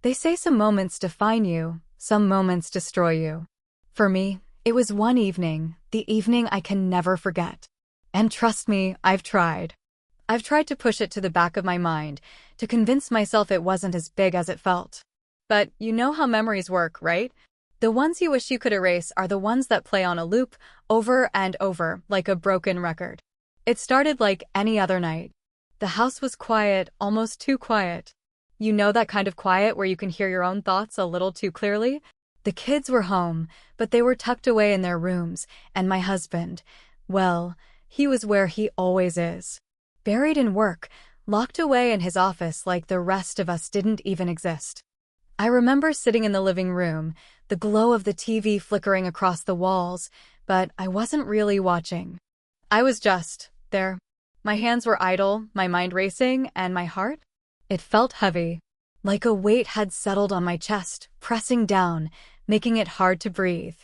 They say some moments define you, some moments destroy you. For me, it was one evening, the evening I can never forget. And trust me, I've tried. I've tried to push it to the back of my mind, to convince myself it wasn't as big as it felt. But you know how memories work, right? The ones you wish you could erase are the ones that play on a loop, over and over, like a broken record. It started like any other night. The house was quiet, almost too quiet. You know that kind of quiet where you can hear your own thoughts a little too clearly? The kids were home, but they were tucked away in their rooms, and my husband, well, he was where he always is. Buried in work, locked away in his office like the rest of us didn't even exist. I remember sitting in the living room, the glow of the TV flickering across the walls, but I wasn't really watching. I was just there. My hands were idle, my mind racing, and my heart? It felt heavy, like a weight had settled on my chest, pressing down, making it hard to breathe.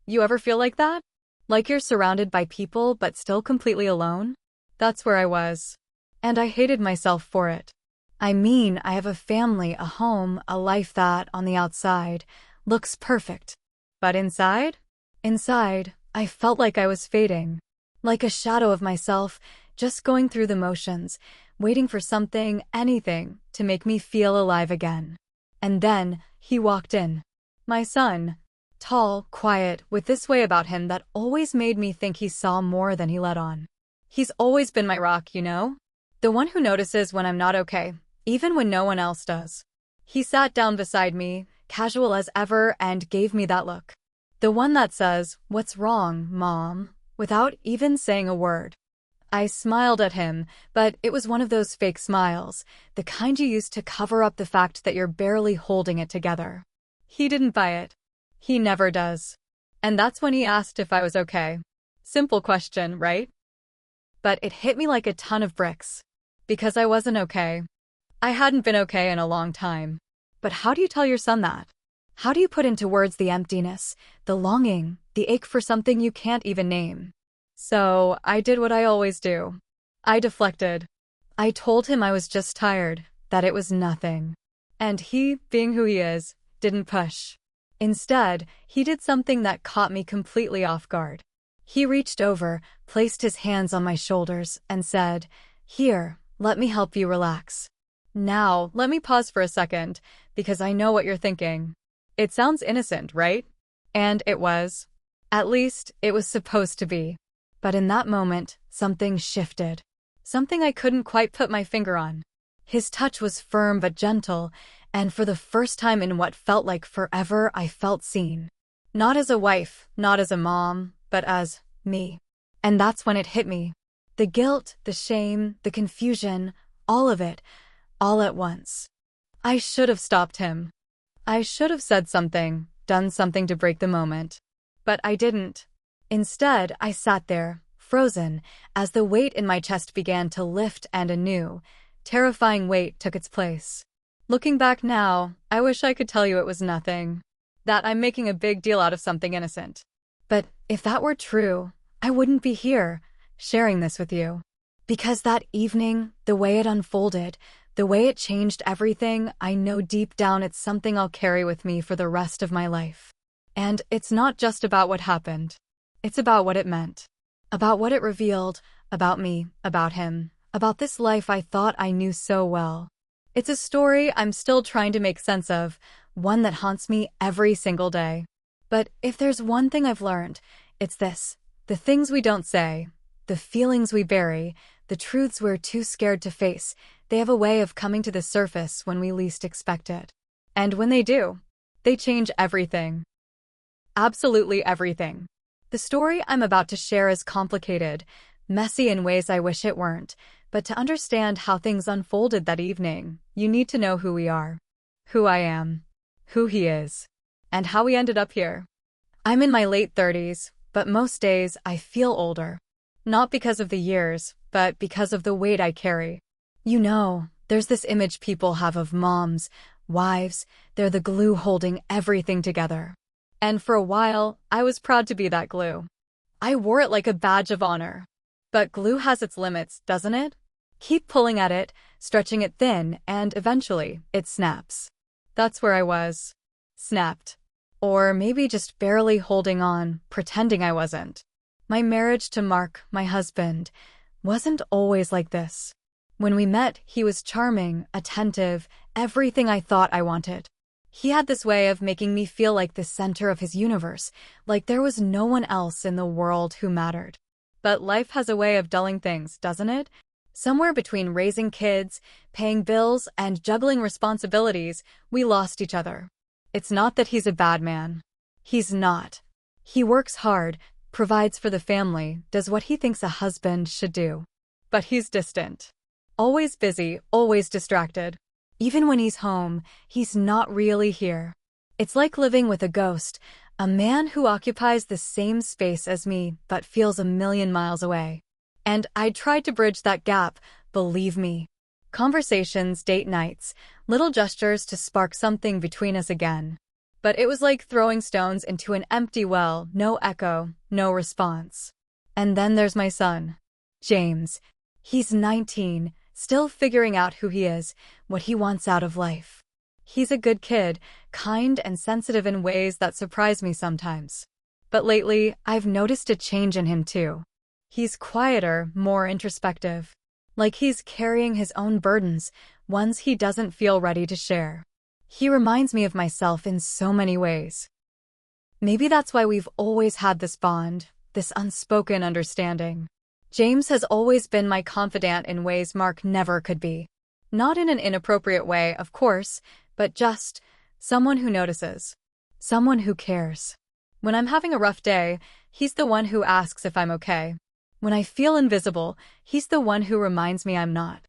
You ever feel like that? Like you're surrounded by people but still completely alone? That's where I was. And I hated myself for it. I mean, I have a family, a home, a life that, on the outside, looks perfect. But inside? Inside, I felt like I was fading. Like a shadow of myself, just going through the motions, waiting for something, anything, to make me feel alive again. And then, he walked in. My son. Tall, quiet, with this way about him that always made me think he saw more than he let on. He's always been my rock, you know? The one who notices when I'm not okay, even when no one else does. He sat down beside me, casual as ever, and gave me that look. The one that says, "What's wrong, Mom?" without even saying a word. I smiled at him, but it was one of those fake smiles, the kind you use to cover up the fact that you're barely holding it together. He didn't buy it. He never does. And that's when he asked if I was okay. Simple question, right? But it hit me like a ton of bricks. Because I wasn't okay. I hadn't been okay in a long time. But how do you tell your son that? How do you put into words the emptiness, the longing, the ache for something you can't even name? So, I did what I always do. I deflected. I told him I was just tired, that it was nothing. And he, being who he is, didn't push. Instead, he did something that caught me completely off guard. He reached over, placed his hands on my shoulders, and said, "Here, let me help you relax." Now, let me pause for a second, because I know what you're thinking. It sounds innocent, right? And it was. At least, it was supposed to be. But in that moment, something shifted. Something I couldn't quite put my finger on. His touch was firm but gentle, and for the first time in what felt like forever, I felt seen. Not as a wife, not as a mom, but as me. And that's when it hit me. The guilt, the shame, the confusion, all of it, all at once. I should have stopped him. I should have said something, done something to break the moment. But I didn't. Instead, I sat there, frozen, as the weight in my chest began to lift and a new, terrifying weight took its place. Looking back now, I wish I could tell you it was nothing. That I'm making a big deal out of something innocent. But if that were true, I wouldn't be here, sharing this with you. Because that evening, the way it unfolded, the way it changed everything, I know deep down it's something I'll carry with me for the rest of my life. And it's not just about what happened. It's about what it meant. About what it revealed, about me, about him, about this life I thought I knew so well. It's a story I'm still trying to make sense of, one that haunts me every single day. But if there's one thing I've learned, it's this. The things we don't say, the feelings we bury, the truths we're too scared to face, they have a way of coming to the surface when we least expect it. And when they do, they change everything. Absolutely everything. The story I'm about to share is complicated, messy in ways I wish it weren't, but to understand how things unfolded that evening, you need to know who we are, who I am, who he is, and how we ended up here. I'm in my late 30s, but most days I feel older. Not because of the years, but because of the weight I carry. You know, there's this image people have of moms, wives, they're the glue holding everything together. And for a while, I was proud to be that glue. I wore it like a badge of honor. But glue has its limits, doesn't it? Keep pulling at it, stretching it thin, and eventually, it snaps. That's where I was. Snapped. Or maybe just barely holding on, pretending I wasn't. My marriage to Mark, my husband, wasn't always like this. When we met, he was charming, attentive, everything I thought I wanted. He had this way of making me feel like the center of his universe, like there was no one else in the world who mattered. But life has a way of dulling things, doesn't it? Somewhere between raising kids, paying bills, and juggling responsibilities, we lost each other. It's not that he's a bad man. He's not. He works hard, provides for the family, does what he thinks a husband should do. But he's distant. Always busy, always distracted. Even when he's home, he's not really here. It's like living with a ghost, a man who occupies the same space as me but feels a million miles away. And I tried to bridge that gap, believe me. Conversations, date nights, little gestures to spark something between us again. But it was like throwing stones into an empty well, no echo, no response. And then there's my son, James. He's 19, still figuring out who he is, what he wants out of life. He's a good kid, kind and sensitive in ways that surprise me sometimes. But lately, I've noticed a change in him too. He's quieter, more introspective. Like he's carrying his own burdens, ones he doesn't feel ready to share. He reminds me of myself in so many ways. Maybe that's why we've always had this bond, this unspoken understanding. James has always been my confidant in ways Mark never could be. Not in an inappropriate way, of course, but just someone who notices. Someone who cares. When I'm having a rough day, he's the one who asks if I'm okay. When I feel invisible, he's the one who reminds me I'm not.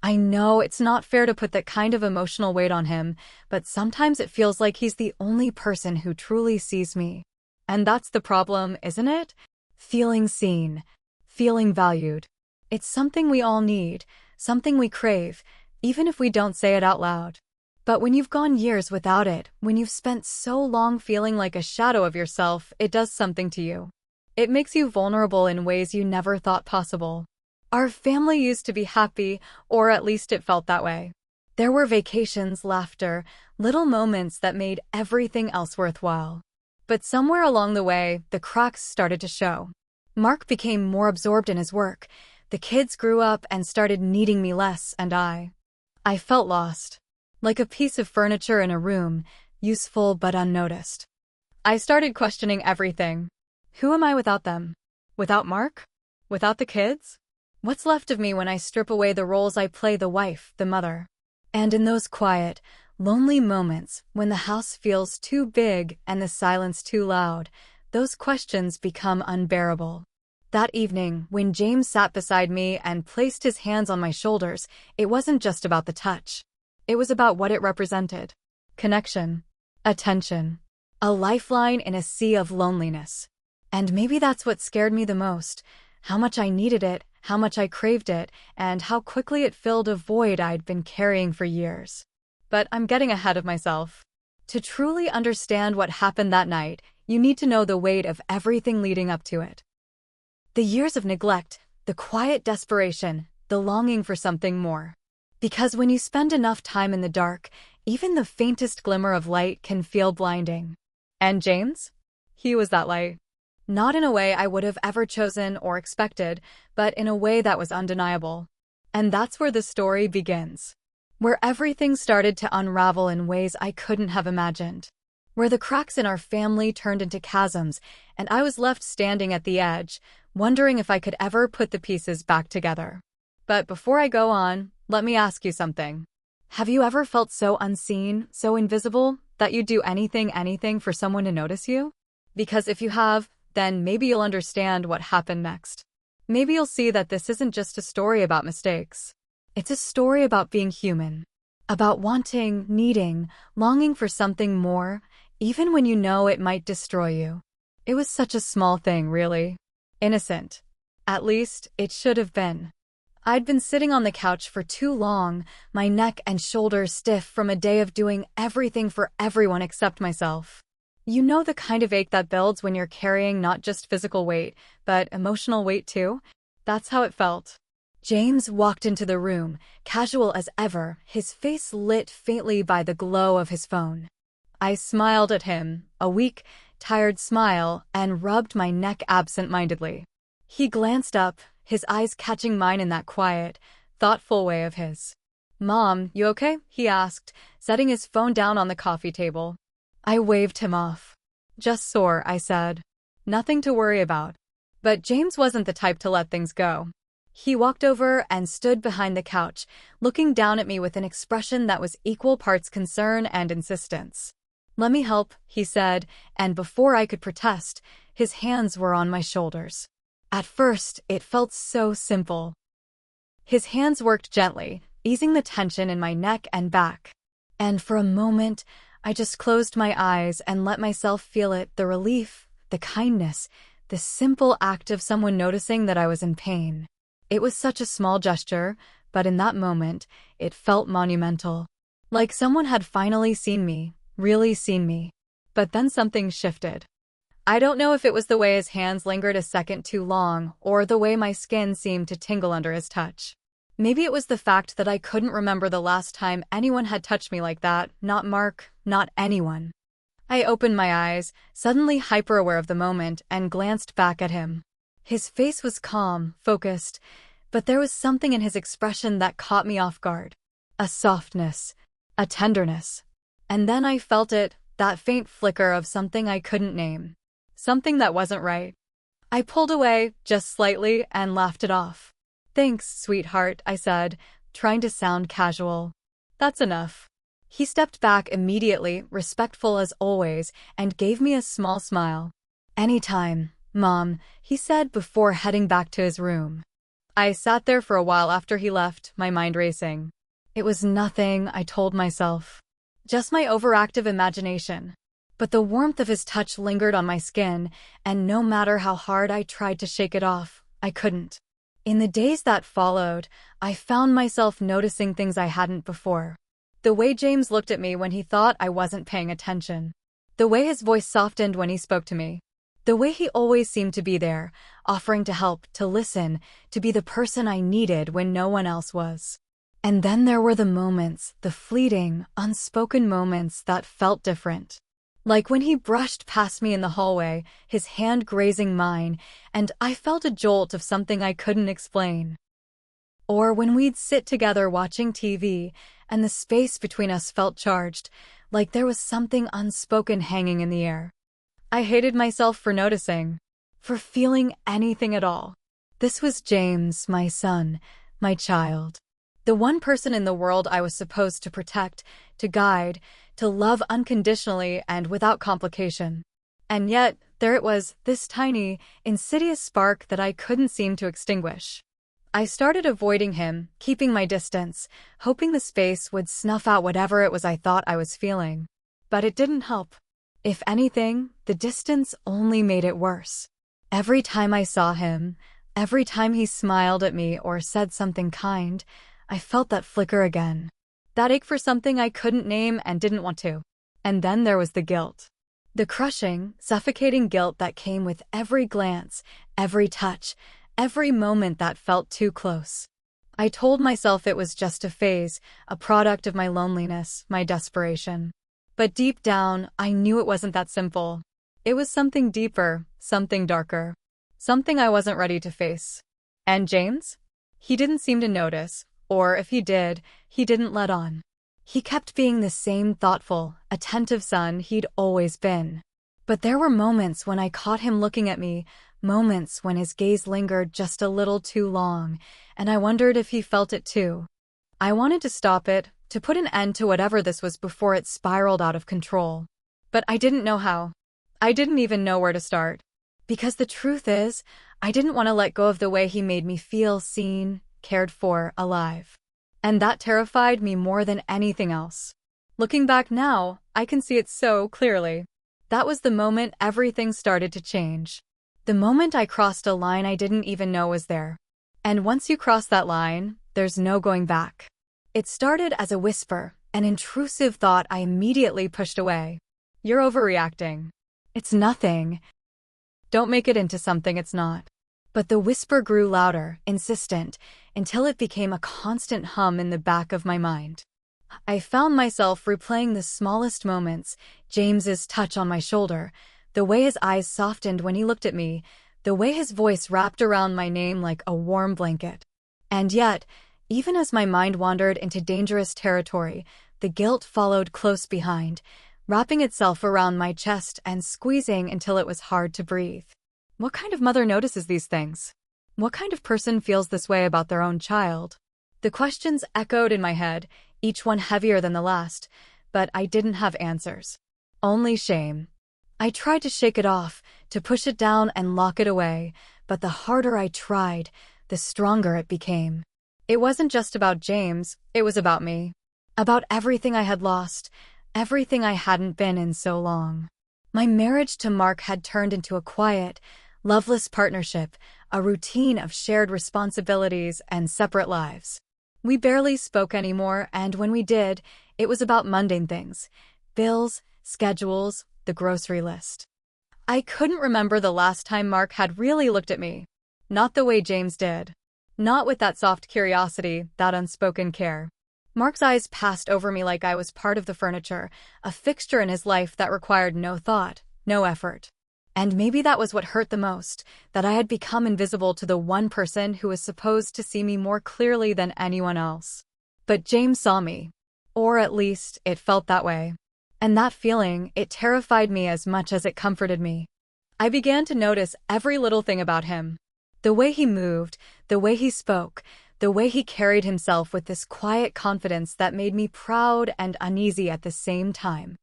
I know it's not fair to put that kind of emotional weight on him, but sometimes it feels like he's the only person who truly sees me. And that's the problem, isn't it? Feeling seen. Feeling valued. It's something we all need, something we crave, even if we don't say it out loud. But when you've gone years without it, when you've spent so long feeling like a shadow of yourself, it does something to you. It makes you vulnerable in ways you never thought possible. Our family used to be happy, or at least it felt that way. There were vacations, laughter, little moments that made everything else worthwhile. But somewhere along the way, the cracks started to show. Mark became more absorbed in his work. The kids grew up and started needing me less, and I felt lost. Like a piece of furniture in a room, useful but unnoticed. I started questioning everything. Who am I without them? Without Mark? Without the kids? What's left of me when I strip away the roles I play, the wife, the mother? And in those quiet, lonely moments, when the house feels too big and the silence too loud, those questions become unbearable. That evening, when James sat beside me and placed his hands on my shoulders, it wasn't just about the touch. It was about what it represented. Connection. Attention. A lifeline in a sea of loneliness. And maybe that's what scared me the most. How much I needed it, how much I craved it, and how quickly it filled a void I'd been carrying for years. But I'm getting ahead of myself. To truly understand what happened that night, you need to know the weight of everything leading up to it. The years of neglect, the quiet desperation, the longing for something more. Because when you spend enough time in the dark, even the faintest glimmer of light can feel blinding. And James? He was that light. Not in a way I would have ever chosen or expected, but in a way that was undeniable. And that's where the story begins. Where everything started to unravel in ways I couldn't have imagined. Where the cracks in our family turned into chasms, and I was left standing at the edge, wondering if I could ever put the pieces back together. But before I go on, let me ask you something. Have you ever felt so unseen, so invisible, that you'd do anything for someone to notice you? Because if you have, then maybe you'll understand what happened next. Maybe you'll see that this isn't just a story about mistakes. It's a story about being human. About wanting, needing, longing for something more, even when you know it might destroy you. It was such a small thing, really. Innocent. At least, it should have been. I'd been sitting on the couch for too long, my neck and shoulders stiff from a day of doing everything for everyone except myself. You know the kind of ache that builds when you're carrying not just physical weight, but emotional weight too? That's how it felt. James walked into the room, casual as ever, his face lit faintly by the glow of his phone. I smiled at him, a weak, tired smile, and rubbed my neck absent-mindedly. He glanced up, his eyes catching mine in that quiet, thoughtful way of his. "Mom, you okay?" he asked, setting his phone down on the coffee table. I waved him off. "Just sore," I said. "Nothing to worry about." But James wasn't the type to let things go. He walked over and stood behind the couch, looking down at me with an expression that was equal parts concern and insistence. "Let me help," he said, and before I could protest, his hands were on my shoulders. At first, it felt so simple. His hands worked gently, easing the tension in my neck and back. And for a moment, I just closed my eyes and let myself feel it, the relief, the kindness, the simple act of someone noticing that I was in pain. It was such a small gesture, but in that moment, it felt monumental. Like someone had finally seen me, really seen me. But then something shifted. I don't know if it was the way his hands lingered a second too long, or the way my skin seemed to tingle under his touch. Maybe it was the fact that I couldn't remember the last time anyone had touched me like that, not Mark, not anyone. I opened my eyes, suddenly hyper-aware of the moment, and glanced back at him. His face was calm, focused, but there was something in his expression that caught me off guard. A softness, a tenderness. And then I felt it, that faint flicker of something I couldn't name. Something that wasn't right. I pulled away, just slightly, and laughed it off. "Thanks, sweetheart," I said, trying to sound casual. "That's enough." He stepped back immediately, respectful as always, and gave me a small smile. "Anytime, Mom," he said before heading back to his room. I sat there for a while after he left, my mind racing. It was nothing, I told myself. Just my overactive imagination. But the warmth of his touch lingered on my skin, and no matter how hard I tried to shake it off, I couldn't. In the days that followed, I found myself noticing things I hadn't before. The way James looked at me when he thought I wasn't paying attention. The way his voice softened when he spoke to me. The way he always seemed to be there, offering to help, to listen, to be the person I needed when no one else was. And then there were the moments, the fleeting, unspoken moments that felt different. Like when he brushed past me in the hallway, his hand grazing mine, and I felt a jolt of something I couldn't explain. Or when we'd sit together watching TV, and the space between us felt charged, like there was something unspoken hanging in the air. I hated myself for noticing, for feeling anything at all. This was James, my son, my child. The one person in the world I was supposed to protect, to guide, to love unconditionally and without complication. And yet, there it was, this tiny, insidious spark that I couldn't seem to extinguish. I started avoiding him, keeping my distance, hoping the space would snuff out whatever it was I thought I was feeling. But it didn't help. If anything, the distance only made it worse. Every time I saw him, every time he smiled at me or said something kind, I felt that flicker again. That ache for something I couldn't name and didn't want to. And then there was the guilt. The crushing, suffocating guilt that came with every glance, every touch, every moment that felt too close. I told myself it was just a phase, a product of my loneliness, my desperation. But deep down, I knew it wasn't that simple. It was something deeper, something darker. Something I wasn't ready to face. And James? He didn't seem to notice. Or if he did, he didn't let on. He kept being the same thoughtful, attentive son he'd always been. But there were moments when I caught him looking at me, moments when his gaze lingered just a little too long, and I wondered if he felt it too. I wanted to stop it, to put an end to whatever this was before it spiraled out of control. But I didn't know how. I didn't even know where to start. Because the truth is, I didn't want to let go of the way he made me feel seen, cared for, alive. And that terrified me more than anything else. Looking back now, I can see it so clearly. That was the moment everything started to change. The moment I crossed a line I didn't even know was there. And once you cross that line, there's no going back. It started as a whisper, an intrusive thought I immediately pushed away. "You're overreacting. It's nothing. Don't make it into something it's not." But the whisper grew louder, insistent. until it became a constant hum in the back of my mind. I found myself replaying the smallest moments: James's touch on my shoulder, the way his eyes softened when he looked at me, the way his voice wrapped around my name like a warm blanket. And yet, even as my mind wandered into dangerous territory, the guilt followed close behind, wrapping itself around my chest and squeezing until it was hard to breathe. What kind of mother notices these things? What kind of person feels this way about their own child? The questions echoed in my head, each one heavier than the last, but I didn't have answers. Only shame. I tried to shake it off, to push it down and lock it away, but the harder I tried, the stronger it became. It wasn't just about James, it was about me. About everything I had lost, everything I hadn't been in so long. My marriage to Mark had turned into a quiet, loveless partnership, a routine of shared responsibilities and separate lives. We barely spoke anymore, and when we did, it was about mundane things: bills, schedules, the grocery list. I couldn't remember the last time Mark had really looked at me. Not the way James did. Not with that soft curiosity, that unspoken care. Mark's eyes passed over me like I was part of the furniture, a fixture in his life that required no thought, no effort. And maybe that was what hurt the most, that I had become invisible to the one person who was supposed to see me more clearly than anyone else. But James saw me. Or at least, it felt that way. And that feeling, it terrified me as much as it comforted me. I began to notice every little thing about him. The way he moved, the way he spoke, the way he carried himself with this quiet confidence that made me proud and uneasy at the same time.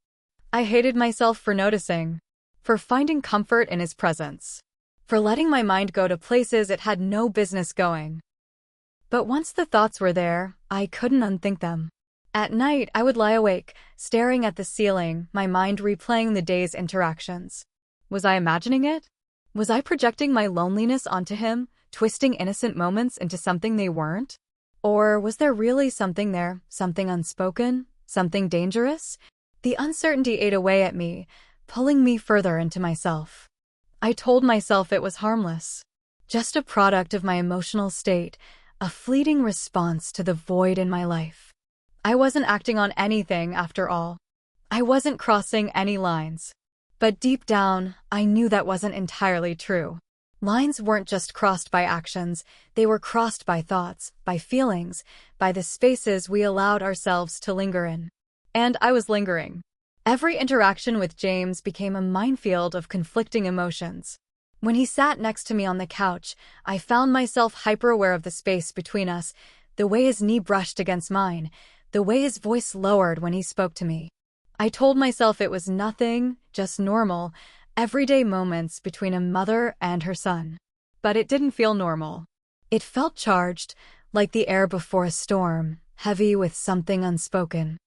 I hated myself for noticing, for finding comfort in his presence, for letting my mind go to places it had no business going. But once the thoughts were there, I couldn't unthink them. At night, I would lie awake, staring at the ceiling, my mind replaying the day's interactions. Was I imagining it? Was I projecting my loneliness onto him, twisting innocent moments into something they weren't? Or was there really something there, something unspoken, something dangerous? The uncertainty ate away at me, pulling me further into myself. I told myself it was harmless, just a product of my emotional state, a fleeting response to the void in my life. I wasn't acting on anything after all. I wasn't crossing any lines. But deep down, I knew that wasn't entirely true. Lines weren't just crossed by actions, they were crossed by thoughts, by feelings, by the spaces we allowed ourselves to linger in. And I was lingering. Every interaction with James became a minefield of conflicting emotions. When he sat next to me on the couch, I found myself hyper-aware of the space between us, the way his knee brushed against mine, the way his voice lowered when he spoke to me. I told myself it was nothing, just normal, everyday moments between a mother and her son. But it didn't feel normal. It felt charged, like the air before a storm, heavy with something unspoken.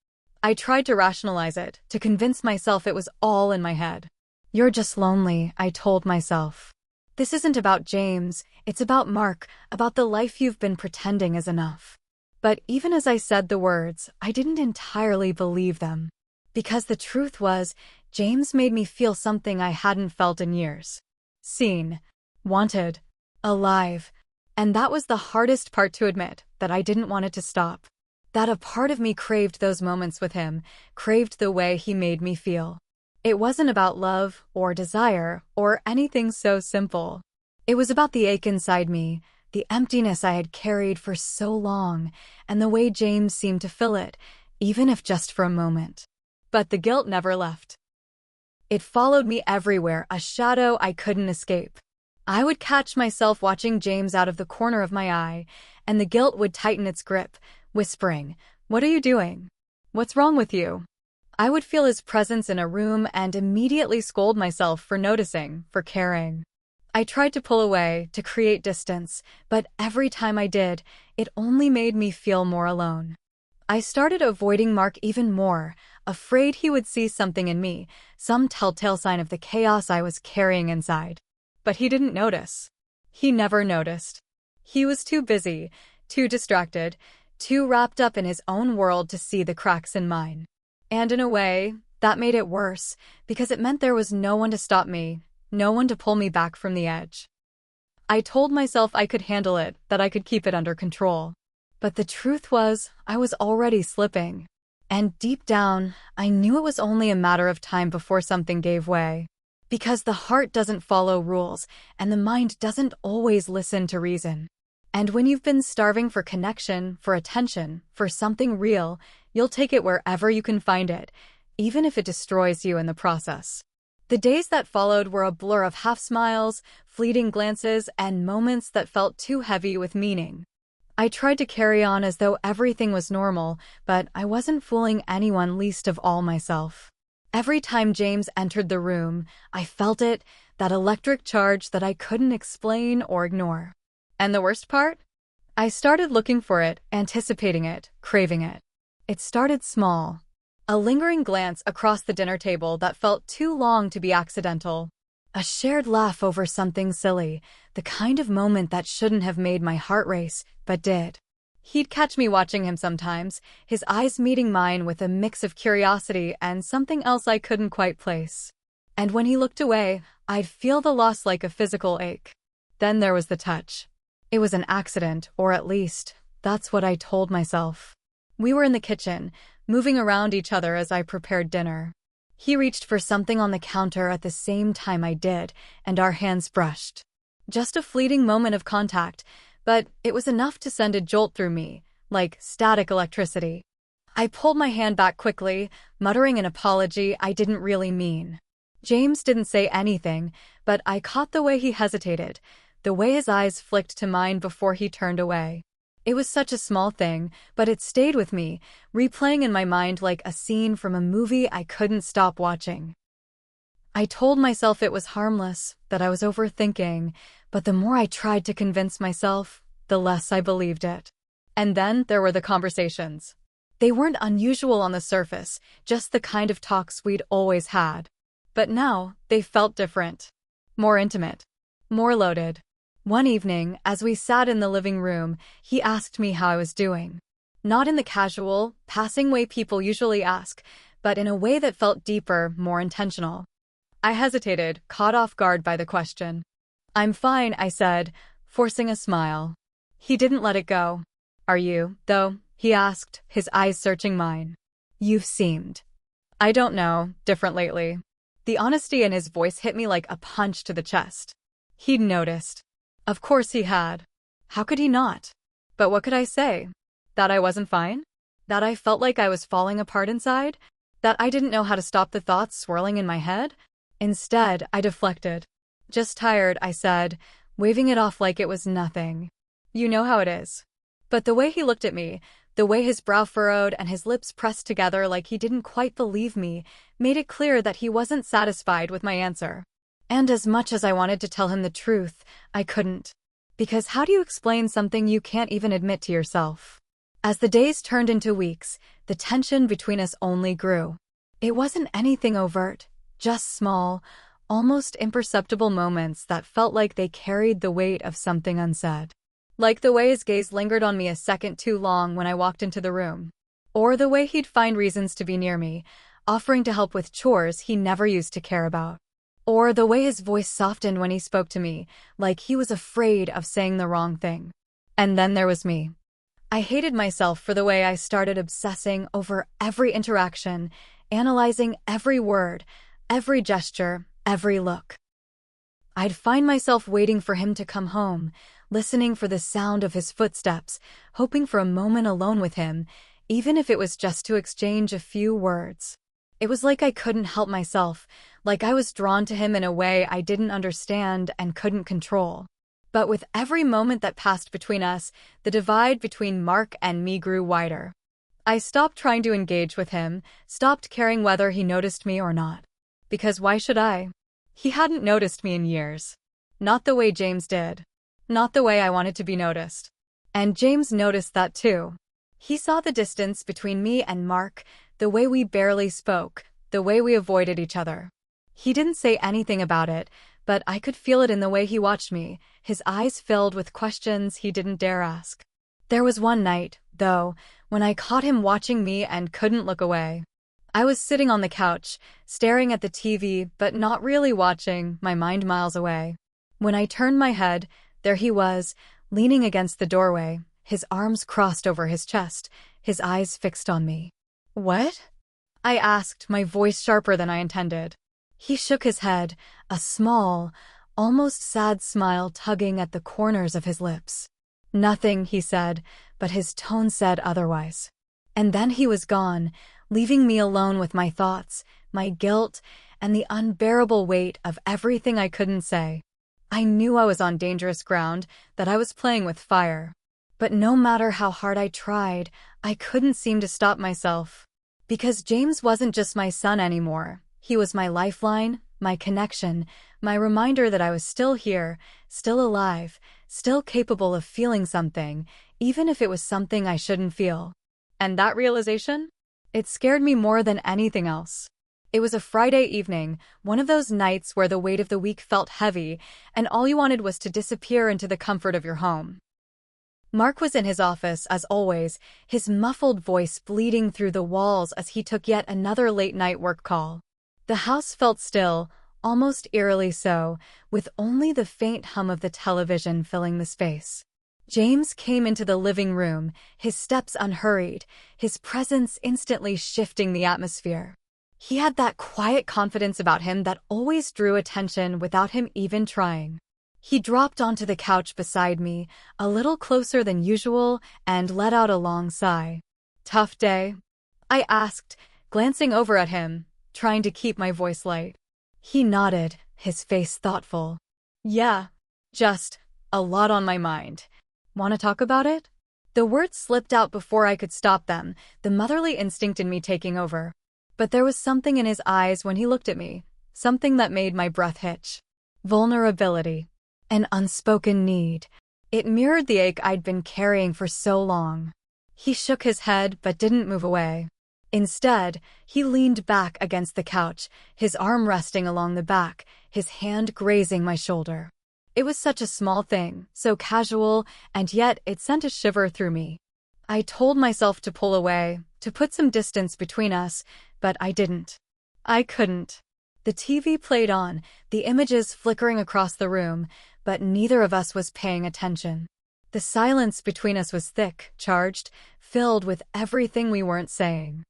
I tried to rationalize it, to convince myself it was all in my head. "You're just lonely," I told myself. "This isn't about James, it's about Mark, about the life you've been pretending is enough." But even as I said the words, I didn't entirely believe them. Because the truth was, James made me feel something I hadn't felt in years. Seen, wanted, alive. And that was the hardest part to admit, that I didn't want it to stop. That a part of me craved those moments with him, craved the way he made me feel. It wasn't about love, or desire, or anything so simple. It was about the ache inside me, the emptiness I had carried for so long, and the way James seemed to fill it, even if just for a moment. But the guilt never left. It followed me everywhere, a shadow I couldn't escape. I would catch myself watching James out of the corner of my eye, and the guilt would tighten its grip, whispering, "What are you doing? What's wrong with you?" I would feel his presence in a room and immediately scold myself for noticing, for caring. I tried to pull away, to create distance, but every time I did, it only made me feel more alone. I started avoiding Mark even more, afraid he would see something in me, some telltale sign of the chaos I was carrying inside. But he didn't notice. He never noticed. He was too busy, too distracted, too wrapped up in his own world to see the cracks in mine. And in a way, that made it worse, because it meant there was no one to stop me, no one to pull me back from the edge. I told myself I could handle it, that I could keep it under control. But the truth was, I was already slipping. And deep down, I knew it was only a matter of time before something gave way. Because the heart doesn't follow rules, and the mind doesn't always listen to reason. And when you've been starving for connection, for attention, for something real, you'll take it wherever you can find it, even if it destroys you in the process. The days that followed were a blur of half-smiles, fleeting glances, and moments that felt too heavy with meaning. I tried to carry on as though everything was normal, but I wasn't fooling anyone, least of all myself. Every time James entered the room, I felt it, that electric charge that I couldn't explain or ignore. And the worst part? I started looking for it, anticipating it, craving it. It started small. A lingering glance across the dinner table that felt too long to be accidental. A shared laugh over something silly, the kind of moment that shouldn't have made my heart race, but did. He'd catch me watching him sometimes, his eyes meeting mine with a mix of curiosity and something else I couldn't quite place. And when he looked away, I'd feel the loss like a physical ache. Then there was the touch. It was an accident, or at least, that's what I told myself. We were in the kitchen, moving around each other as I prepared dinner. He reached for something on the counter at the same time I did, and our hands brushed. Just a fleeting moment of contact, but it was enough to send a jolt through me, like static electricity. I pulled my hand back quickly, muttering an apology I didn't really mean. James didn't say anything, but I caught the way he hesitated, the way his eyes flicked to mine before he turned away. It was such a small thing, but it stayed with me, replaying in my mind like a scene from a movie I couldn't stop watching. I told myself it was harmless, that I was overthinking, but the more I tried to convince myself, the less I believed it. And then there were the conversations. They weren't unusual on the surface, just the kind of talks we'd always had. But now, they felt different. More intimate. More loaded. One evening, as we sat in the living room, he asked me how I was doing. Not in the casual, passing way people usually ask, but in a way that felt deeper, more intentional. I hesitated, caught off guard by the question. "I'm fine," I said, forcing a smile. He didn't let it go. "Are you, though?" he asked, his eyes searching mine. "You've seemed, I don't know, different lately." The honesty in his voice hit me like a punch to the chest. He'd noticed. Of course he had. How could he not? But what could I say? That I wasn't fine? That I felt like I was falling apart inside? That I didn't know how to stop the thoughts swirling in my head? Instead, I deflected. "Just tired," I said, waving it off like it was nothing. "You know how it is." But the way he looked at me, the way his brow furrowed and his lips pressed together like he didn't quite believe me, made it clear that he wasn't satisfied with my answer. And as much as I wanted to tell him the truth, I couldn't. Because how do you explain something you can't even admit to yourself? As the days turned into weeks, the tension between us only grew. It wasn't anything overt, just small, almost imperceptible moments that felt like they carried the weight of something unsaid. Like the way his gaze lingered on me a second too long when I walked into the room. Or the way he'd find reasons to be near me, offering to help with chores he never used to care about. Or the way his voice softened when he spoke to me, like he was afraid of saying the wrong thing. And then there was me. I hated myself for the way I started obsessing over every interaction, analyzing every word, every gesture, every look. I'd find myself waiting for him to come home, listening for the sound of his footsteps, hoping for a moment alone with him, even if it was just to exchange a few words. It was like I couldn't help myself, like I was drawn to him in a way I didn't understand and couldn't control. But with every moment that passed between us, the divide between Mark and me grew wider. I stopped trying to engage with him, stopped caring whether he noticed me or not. Because why should I? He hadn't noticed me in years. Not the way James did. Not the way I wanted to be noticed. And James noticed that too. He saw the distance between me and Mark, the way we barely spoke, the way we avoided each other. He didn't say anything about it, but I could feel it in the way he watched me, his eyes filled with questions he didn't dare ask. There was one night, though, when I caught him watching me and couldn't look away. I was sitting on the couch, staring at the TV but not really watching, my mind miles away. When I turned my head, There he was, leaning against the doorway, his arms crossed over his chest, his eyes fixed on me. "What?" I asked, my voice sharper than I intended. He shook his head, a small, almost sad smile tugging at the corners of his lips. "Nothing," he said, but his tone said otherwise. And then he was gone, leaving me alone with my thoughts, my guilt, and the unbearable weight of everything I couldn't say. I knew I was on dangerous ground, that I was playing with fire. But no matter how hard I tried, I couldn't seem to stop myself. Because James wasn't just my son anymore. He was my lifeline, my connection, my reminder that I was still here, still alive, still capable of feeling something, even if it was something I shouldn't feel. And that realization? It scared me more than anything else. It was a Friday evening, one of those nights where the weight of the week felt heavy, and all you wanted was to disappear into the comfort of your home. Mark was in his office, as always, his muffled voice bleeding through the walls as he took yet another late-night work call. The house felt still, almost eerily so, with only the faint hum of the television filling the space. James came into the living room, his steps unhurried, his presence instantly shifting the atmosphere. He had that quiet confidence about him that always drew attention without him even trying. He dropped onto the couch beside me, a little closer than usual, and let out a long sigh. "Tough day?" I asked, glancing over at him, trying to keep my voice light. He nodded, his face thoughtful. "Yeah, just a lot on my mind. Want to talk about it?" The words slipped out before I could stop them, the motherly instinct in me taking over. But there was something in his eyes when he looked at me, something that made my breath hitch. Vulnerability. An unspoken need. It mirrored the ache I'd been carrying for so long. He shook his head but didn't move away. Instead, he leaned back against the couch, his arm resting along the back, his hand grazing my shoulder. It was such a small thing, so casual, and yet it sent a shiver through me. I told myself to pull away, to put some distance between us, but I didn't. I couldn't. The TV played on, the images flickering across the room, but neither of us was paying attention. The silence between us was thick, charged, filled with everything we weren't saying.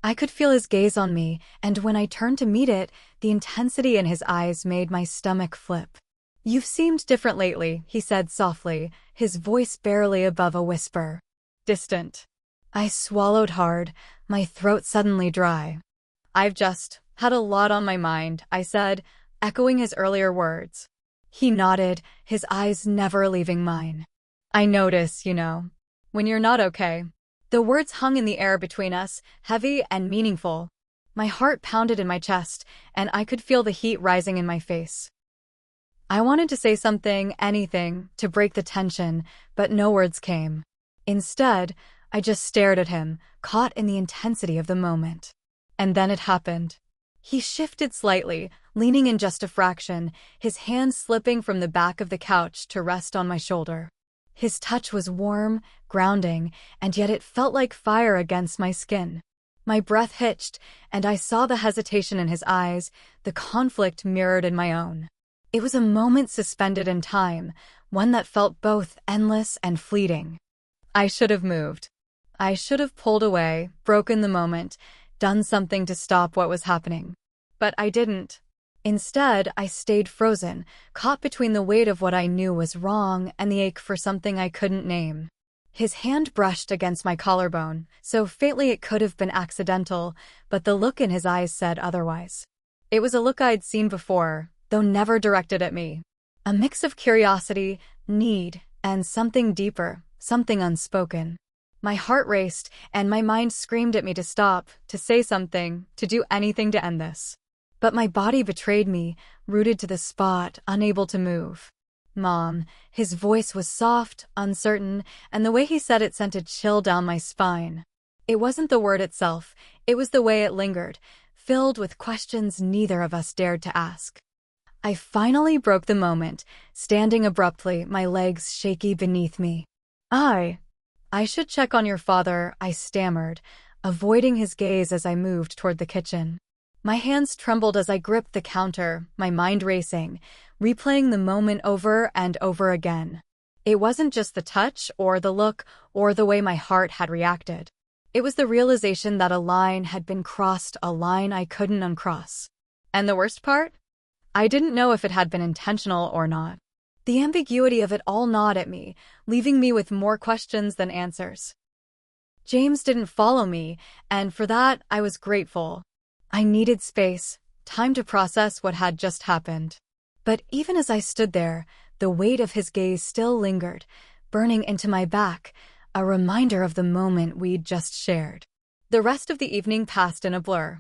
I could feel his gaze on me, and when I turned to meet it, the intensity in his eyes made my stomach flip. "You've seemed different lately," he said softly, his voice barely above a whisper. Distant. I swallowed hard, my throat suddenly dry. "I've just had a lot on my mind," I said, echoing his earlier words. He nodded, his eyes never leaving mine. "I notice, when you're not okay." The words hung in the air between us, heavy and meaningful. My heart pounded in my chest, and I could feel the heat rising in my face. I wanted to say something, anything, to break the tension, but no words came. Instead, I just stared at him, caught in the intensity of the moment. And then it happened. He shifted slightly, leaning in just a fraction, his hand slipping from the back of the couch to rest on my shoulder. His touch was warm, grounding, and yet it felt like fire against my skin. My breath hitched, and I saw the hesitation in his eyes, the conflict mirrored in my own. It was a moment suspended in time, one that felt both endless and fleeting. I should have moved. I should have pulled away, broken the moment, done something to stop what was happening. But I didn't. Instead, I stayed frozen, caught between the weight of what I knew was wrong and the ache for something I couldn't name. His hand brushed against my collarbone, so faintly it could have been accidental, but the look in his eyes said otherwise. It was a look I'd seen before, though never directed at me. A mix of curiosity, need, and something deeper, something unspoken. My heart raced, and my mind screamed at me to stop, to say something, to do anything to end this. But my body betrayed me, rooted to the spot, unable to move. "Mom," his voice was soft, uncertain, and the way he said it sent a chill down my spine. It wasn't the word itself, it was the way it lingered, filled with questions neither of us dared to ask. I finally broke the moment, standing abruptly, my legs shaky beneath me. I should check on your father," I stammered, avoiding his gaze as I moved toward the kitchen. My hands trembled as I gripped the counter, my mind racing. replaying the moment over and over again. It wasn't just the touch or the look or the way my heart had reacted. It was the realization that a line had been crossed, a line I couldn't uncross. And the worst part? I didn't know if it had been intentional or not. The ambiguity of it all gnawed at me, leaving me with more questions than answers. James didn't follow me, and for that I was grateful. I needed space, time to process what had just happened. But even as I stood there, the weight of his gaze still lingered, burning into my back, a reminder of the moment we'd just shared. The rest of the evening passed in a blur.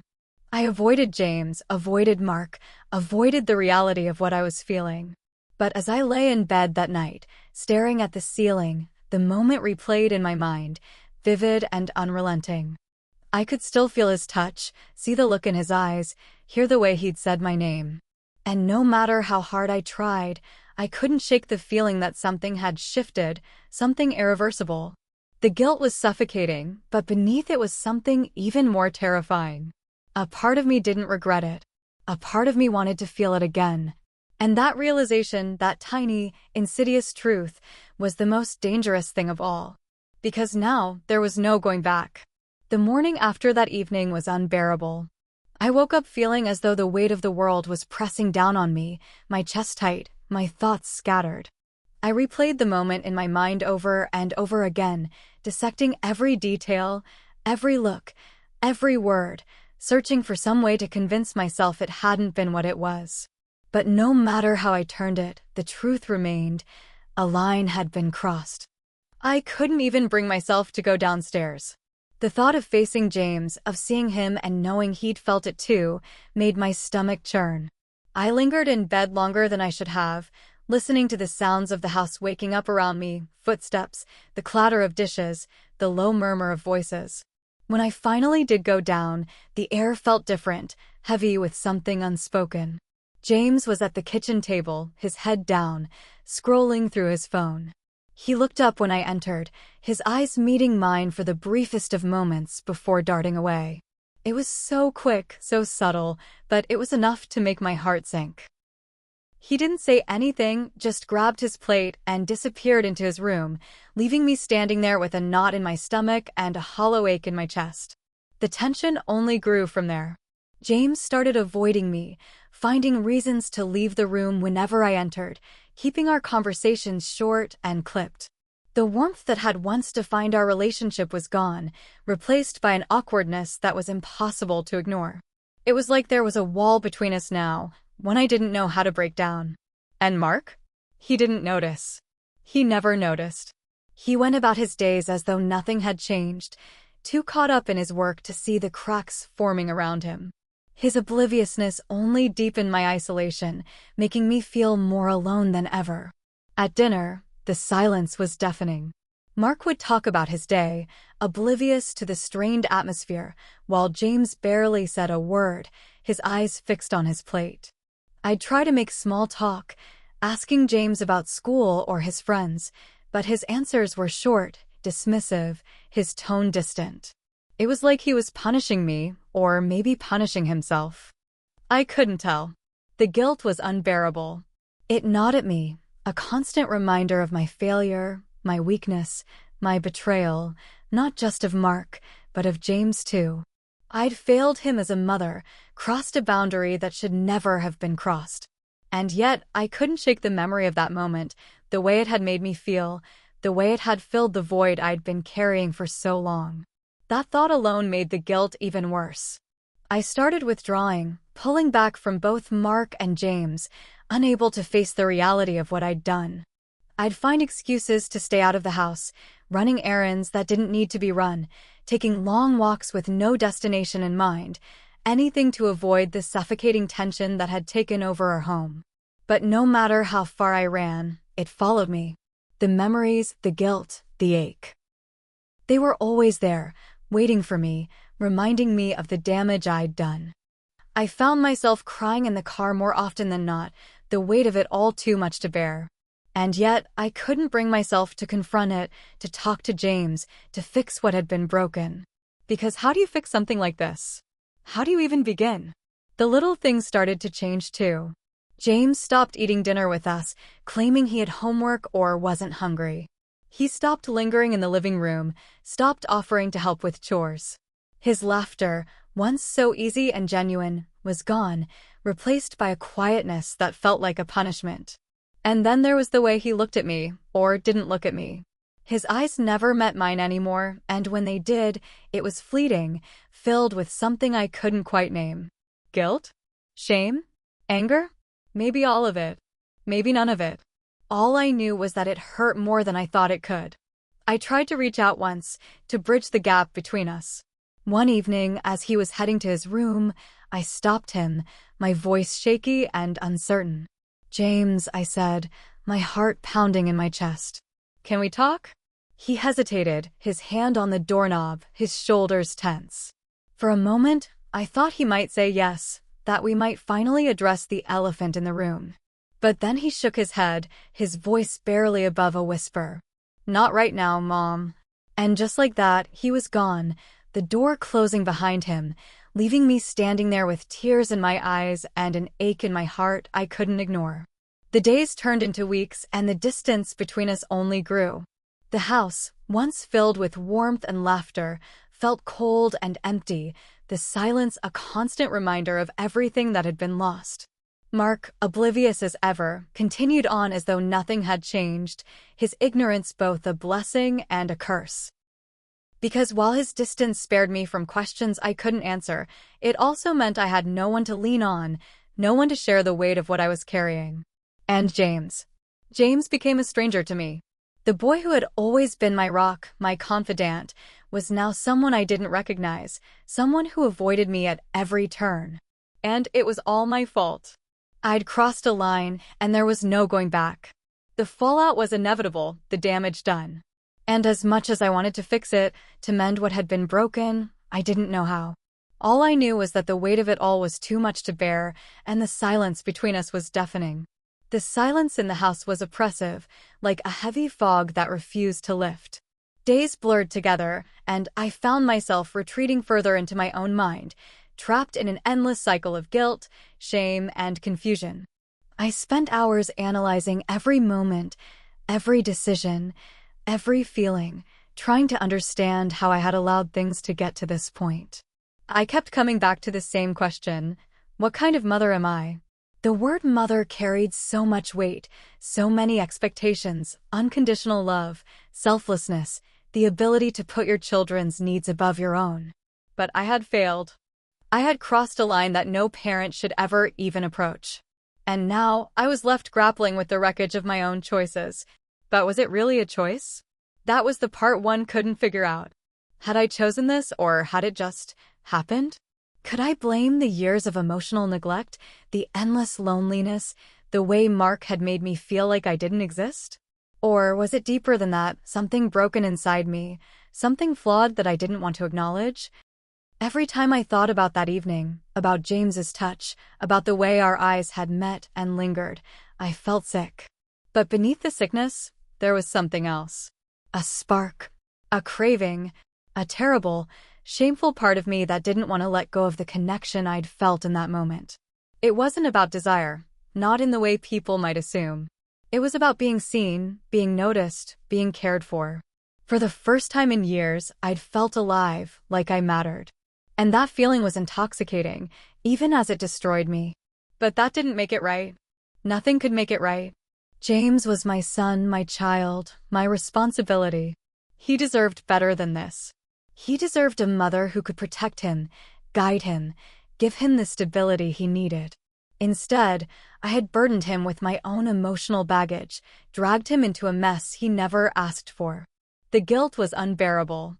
I avoided James, avoided Mark, avoided the reality of what I was feeling. But as I lay in bed that night, staring at the ceiling, the moment replayed in my mind, vivid and unrelenting. I could still feel his touch, see the look in his eyes, hear the way he'd said my name. And no matter how hard I tried, I couldn't shake the feeling that something had shifted, something irreversible. The guilt was suffocating, but beneath it was something even more terrifying. A part of me didn't regret it. A part of me wanted to feel it again. And that realization, that tiny, insidious truth, was the most dangerous thing of all. Because now, there was no going back. The morning after that evening was unbearable. I woke up feeling as though the weight of the world was pressing down on me, my chest tight, my thoughts scattered. I replayed the moment in my mind over and over again, dissecting every detail, every look, every word, searching for some way to convince myself it hadn't been what it was. But no matter how I turned it, the truth remained. A line had been crossed. I couldn't even bring myself to go downstairs. The thought of facing James, of seeing him and knowing he'd felt it too, made my stomach churn. I lingered in bed longer than I should have, listening to the sounds of the house waking up around me, footsteps, the clatter of dishes, the low murmur of voices. When I finally did go down, the air felt different, heavy with something unspoken. James was at the kitchen table, his head down, scrolling through his phone. He looked up when I entered, his eyes meeting mine for the briefest of moments before darting away. It was so quick, so subtle, but it was enough to make my heart sink. He didn't say anything, just grabbed his plate and disappeared into his room, leaving me standing there with a knot in my stomach and a hollow ache in my chest. The tension only grew from there. James started avoiding me, finding reasons to leave the room whenever I entered, keeping our conversations short and clipped. The warmth that had once defined our relationship was gone, replaced by an awkwardness that was impossible to ignore. It was like there was a wall between us now, one I didn't know how to break down. And Mark? He didn't notice. He never noticed. He went about his days as though nothing had changed, too caught up in his work to see the cracks forming around him. His obliviousness only deepened my isolation, making me feel more alone than ever. At dinner, the silence was deafening. Mark would talk about his day, oblivious to the strained atmosphere, while James barely said a word, his eyes fixed on his plate. I'd try to make small talk, asking James about school or his friends, but his answers were short, dismissive, his tone distant. It was like he was punishing me, or maybe punishing himself. I couldn't tell. The guilt was unbearable. It gnawed at me, a constant reminder of my failure, my weakness, my betrayal, not just of Mark, but of James too. I'd failed him as a mother, crossed a boundary that should never have been crossed. And yet, I couldn't shake the memory of that moment, the way it had made me feel, the way it had filled the void I'd been carrying for so long. That thought alone made the guilt even worse. I started withdrawing, pulling back from both Mark and James, unable to face the reality of what I'd done. I'd find excuses to stay out of the house, running errands that didn't need to be run, taking long walks with no destination in mind, anything to avoid the suffocating tension that had taken over our home. But no matter how far I ran, it followed me. The memories, the guilt, the ache. They were always there, waiting for me, reminding me of the damage I'd done. I found myself crying in the car more often than not, the weight of it all too much to bear. And yet, I couldn't bring myself to confront it, to talk to James, to fix what had been broken. Because how do you fix something like this? How do you even begin? The little things started to change too. James stopped eating dinner with us, claiming he had homework or wasn't hungry. He stopped lingering in the living room, stopped offering to help with chores. His laughter, once so easy and genuine, was gone, replaced by a quietness that felt like a punishment. And then there was the way he looked at me, or didn't look at me. His eyes never met mine anymore, and when they did, it was fleeting, filled with something I couldn't quite name. Guilt? Shame? Anger? Maybe all of it. Maybe none of it. All I knew was that it hurt more than I thought it could. I tried to reach out once, to bridge the gap between us. One evening, as he was heading to his room, I stopped him, my voice shaky and uncertain. "James," I said, my heart pounding in my chest. "Can we talk?" He hesitated, his hand on the doorknob, his shoulders tense. For a moment, I thought he might say yes, that we might finally address the elephant in the room. But then he shook his head, his voice barely above a whisper. "Not right now, Mom." And just like that, he was gone, the door closing behind him, leaving me standing there with tears in my eyes and an ache in my heart I couldn't ignore. The days turned into weeks, and the distance between us only grew. The house, once filled with warmth and laughter, felt cold and empty, the silence a constant reminder of everything that had been lost. Mark, oblivious as ever, continued on as though nothing had changed, his ignorance both a blessing and a curse. Because while his distance spared me from questions I couldn't answer, it also meant I had no one to lean on, no one to share the weight of what I was carrying. And James. James became a stranger to me. The boy who had always been my rock, my confidant, was now someone I didn't recognize, someone who avoided me at every turn. And it was all my fault. I'd crossed a line, and there was no going back. The fallout was inevitable, the damage done. And as much as I wanted to fix it, to mend what had been broken, I didn't know how. All I knew was that the weight of it all was too much to bear, and the silence between us was deafening. The silence in the house was oppressive, like a heavy fog that refused to lift. Days blurred together, and I found myself retreating further into my own mind, trapped in an endless cycle of guilt, shame, and confusion. I spent hours analyzing every moment, every decision, every feeling, trying to understand how I had allowed things to get to this point. I kept coming back to the same question: what kind of mother am I? The word mother carried so much weight, so many expectations, unconditional love, selflessness, the ability to put your children's needs above your own. But I had failed. I had crossed a line that no parent should ever even approach. And now I was left grappling with the wreckage of my own choices. But was it really a choice? That was the part one couldn't figure out. Had I chosen this, or had it just happened? Could I blame the years of emotional neglect, the endless loneliness, the way Mark had made me feel like I didn't exist? Or was it deeper than that, something broken inside me, something flawed that I didn't want to acknowledge? Every time I thought about that evening, about James's touch, about the way our eyes had met and lingered, I felt sick. But beneath the sickness, there was something else. A spark, a craving, a terrible, shameful part of me that didn't want to let go of the connection I'd felt in that moment. It wasn't about desire, not in the way people might assume. It was about being seen, being noticed, being cared for. For the first time in years, I'd felt alive, like I mattered. And that feeling was intoxicating, even as it destroyed me. But that didn't make it right. Nothing could make it right. James was my son, my child, my responsibility. He deserved better than this. He deserved a mother who could protect him, guide him, give him the stability he needed. Instead, I had burdened him with my own emotional baggage, dragged him into a mess he never asked for. The guilt was unbearable.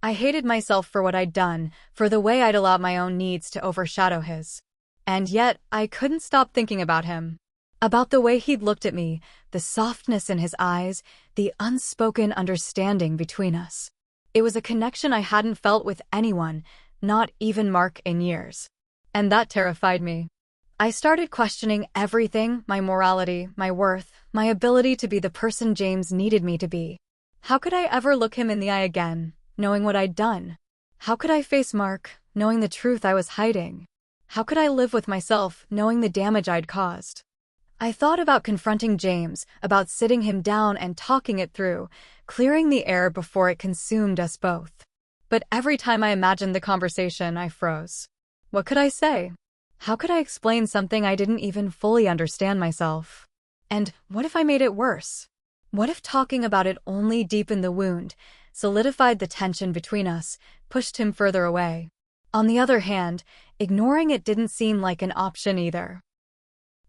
I hated myself for what I'd done, for the way I'd allowed my own needs to overshadow his. And yet, I couldn't stop thinking about him. About the way he'd looked at me, the softness in his eyes, the unspoken understanding between us. It was a connection I hadn't felt with anyone, not even Mark, in years. And that terrified me. I started questioning everything, my morality, my worth, my ability to be the person James needed me to be. How could I ever look him in the eye again, knowing what I'd done? How could I face Mark, knowing the truth I was hiding? How could I live with myself, knowing the damage I'd caused? I thought about confronting James, about sitting him down and talking it through, clearing the air before it consumed us both. But every time I imagined the conversation, I froze. What could I say? How could I explain something I didn't even fully understand myself? And what if I made it worse? What if talking about it only deepened the wound, solidified the tension between us, pushed him further away? On the other hand, ignoring it didn't seem like an option either.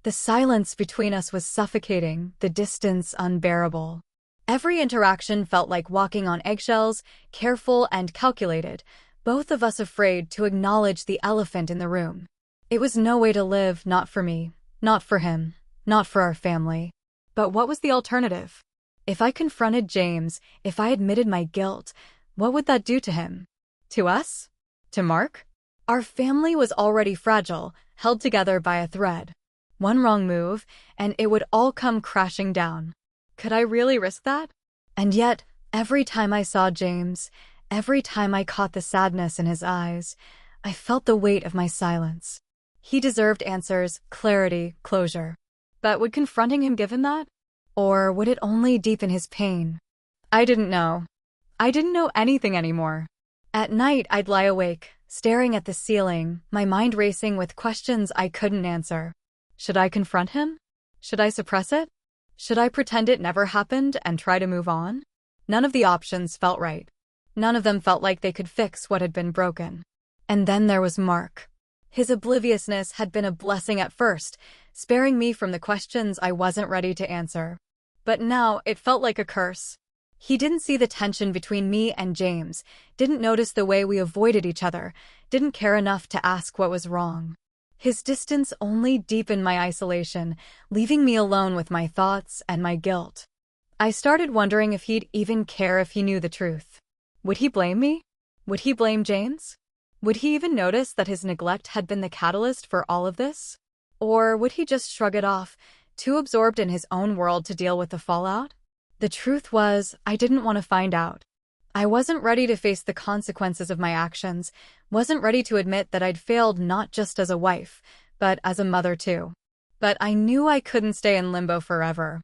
The silence between us was suffocating, the distance unbearable. Every interaction felt like walking on eggshells, careful and calculated, both of us afraid to acknowledge the elephant in the room. It was no way to live, not for me, not for him, not for our family. But what was the alternative? If I confronted James, if I admitted my guilt, what would that do to him? To us? To Mark? Our family was already fragile, held together by a thread. One wrong move, and it would all come crashing down. Could I really risk that? And yet, every time I saw James, every time I caught the sadness in his eyes, I felt the weight of my silence. He deserved answers, clarity, closure. But would confronting him give him that? Or would it only deepen his pain? I didn't know. I didn't know anything anymore. At night, I'd lie awake, staring at the ceiling, my mind racing with questions I couldn't answer. Should I confront him? Should I suppress it? Should I pretend it never happened and try to move on? None of the options felt right. None of them felt like they could fix what had been broken. And then there was Mark. His obliviousness had been a blessing at first, sparing me from the questions I wasn't ready to answer. But now it felt like a curse. He didn't see the tension between me and James, didn't notice the way we avoided each other, didn't care enough to ask what was wrong. His distance only deepened my isolation, leaving me alone with my thoughts and my guilt. I started wondering if he'd even care if he knew the truth. Would he blame me? Would he blame James? Would he even notice that his neglect had been the catalyst for all of this? Or would he just shrug it off, too absorbed in his own world to deal with the fallout? The truth was, I didn't want to find out. I wasn't ready to face the consequences of my actions, wasn't ready to admit that I'd failed not just as a wife, but as a mother too. But I knew I couldn't stay in limbo forever.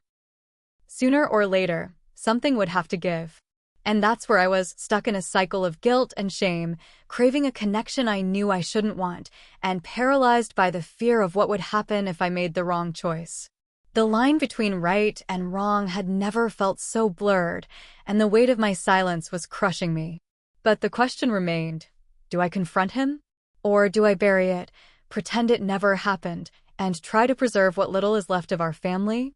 Sooner or later, something would have to give. And that's where I was, stuck in a cycle of guilt and shame, craving a connection I knew I shouldn't want, and paralyzed by the fear of what would happen if I made the wrong choice. The line between right and wrong had never felt so blurred, and the weight of my silence was crushing me. But the question remained, do I confront him? Or do I bury it, pretend it never happened, and try to preserve what little is left of our family?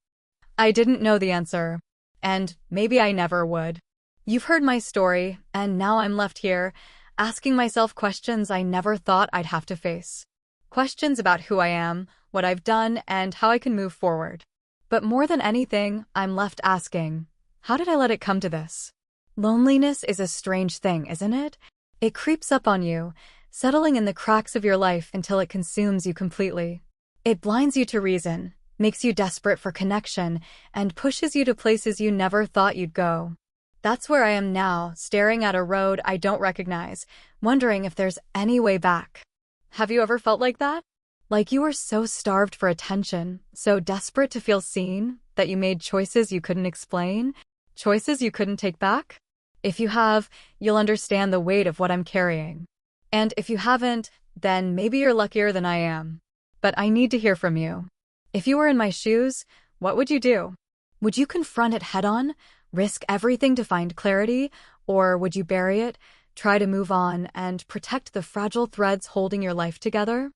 I didn't know the answer, and maybe I never would. You've heard my story, and now I'm left here, asking myself questions I never thought I'd have to face. Questions about who I am, what I've done, and how I can move forward. But more than anything, I'm left asking, how did I let it come to this? Loneliness is a strange thing, isn't it? It creeps up on you, settling in the cracks of your life until it consumes you completely. It blinds you to reason, makes you desperate for connection, and pushes you to places you never thought you'd go. That's where I am now, staring at a road I don't recognize, wondering if there's any way back. Have you ever felt like that? Like you were so starved for attention, so desperate to feel seen, that you made choices you couldn't explain, choices you couldn't take back? If you have, you'll understand the weight of what I'm carrying. And if you haven't, then maybe you're luckier than I am. But I need to hear from you. If you were in my shoes, what would you do? Would you confront it head-on, risk everything to find clarity, or would you bury it, try to move on, and protect the fragile threads holding your life together?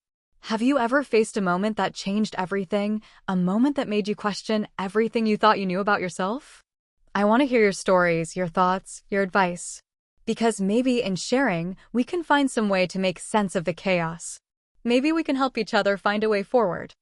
Have you ever faced a moment that changed everything, a moment that made you question everything you thought you knew about yourself? I want to hear your stories, your thoughts, your advice. Because maybe in sharing, we can find some way to make sense of the chaos. Maybe we can help each other find a way forward.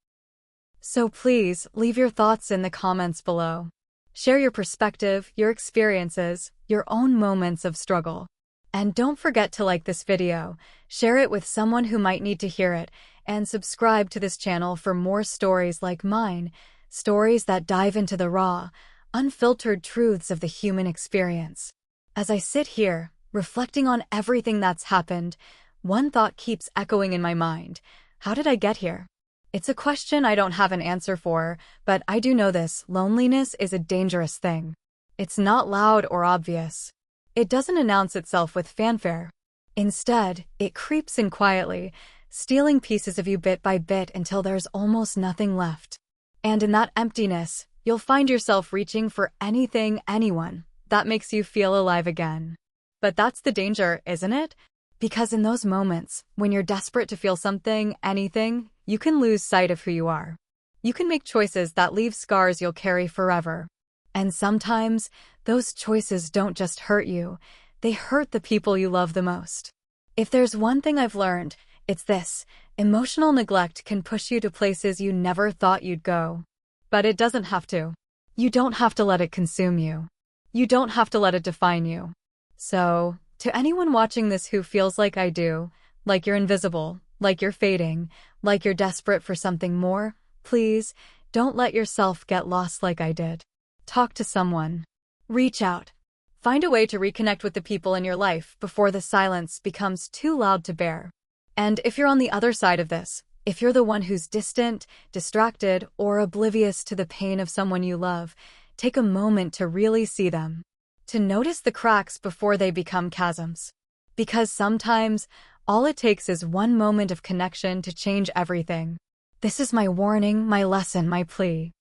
So please, leave your thoughts in the comments below. Share your perspective, your experiences, your own moments of struggle. And don't forget to like this video, share it with someone who might need to hear it, and subscribe to this channel for more stories like mine, stories that dive into the raw, unfiltered truths of the human experience. As I sit here, reflecting on everything that's happened, one thought keeps echoing in my mind. How did I get here? It's a question I don't have an answer for, but I do know this: loneliness is a dangerous thing. It's not loud or obvious. It doesn't announce itself with fanfare. Instead, it creeps in quietly, stealing pieces of you bit by bit until there's almost nothing left. And in that emptiness, you'll find yourself reaching for anything, anyone, that makes you feel alive again. But that's the danger, isn't it? Because in those moments, when you're desperate to feel something, anything, you can lose sight of who you are. You can make choices that leave scars you'll carry forever. And sometimes, those choices don't just hurt you, they hurt the people you love the most. If there's one thing I've learned, it's this: emotional neglect can push you to places you never thought you'd go. But it doesn't have to. You don't have to let it consume you. You don't have to let it define you. So, to anyone watching this who feels like I do, like you're invisible, like you're fading, like you're desperate for something more, please, don't let yourself get lost like I did. Talk to someone. Reach out. Find a way to reconnect with the people in your life before the silence becomes too loud to bear. And if you're on the other side of this, if you're the one who's distant, distracted, or oblivious to the pain of someone you love, take a moment to really see them. To notice the cracks before they become chasms. Because sometimes, all it takes is one moment of connection to change everything. This is my warning, my lesson, my plea.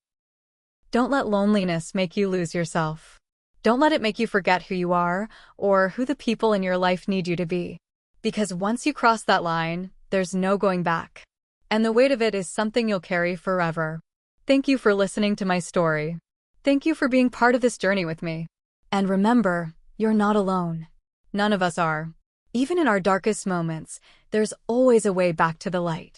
Don't let loneliness make you lose yourself. Don't let it make you forget who you are, or who the people in your life need you to be. Because once you cross that line, there's no going back. And the weight of it is something you'll carry forever. Thank you for listening to my story. Thank you for being part of this journey with me. And remember, you're not alone. None of us are. Even in our darkest moments, there's always a way back to the light.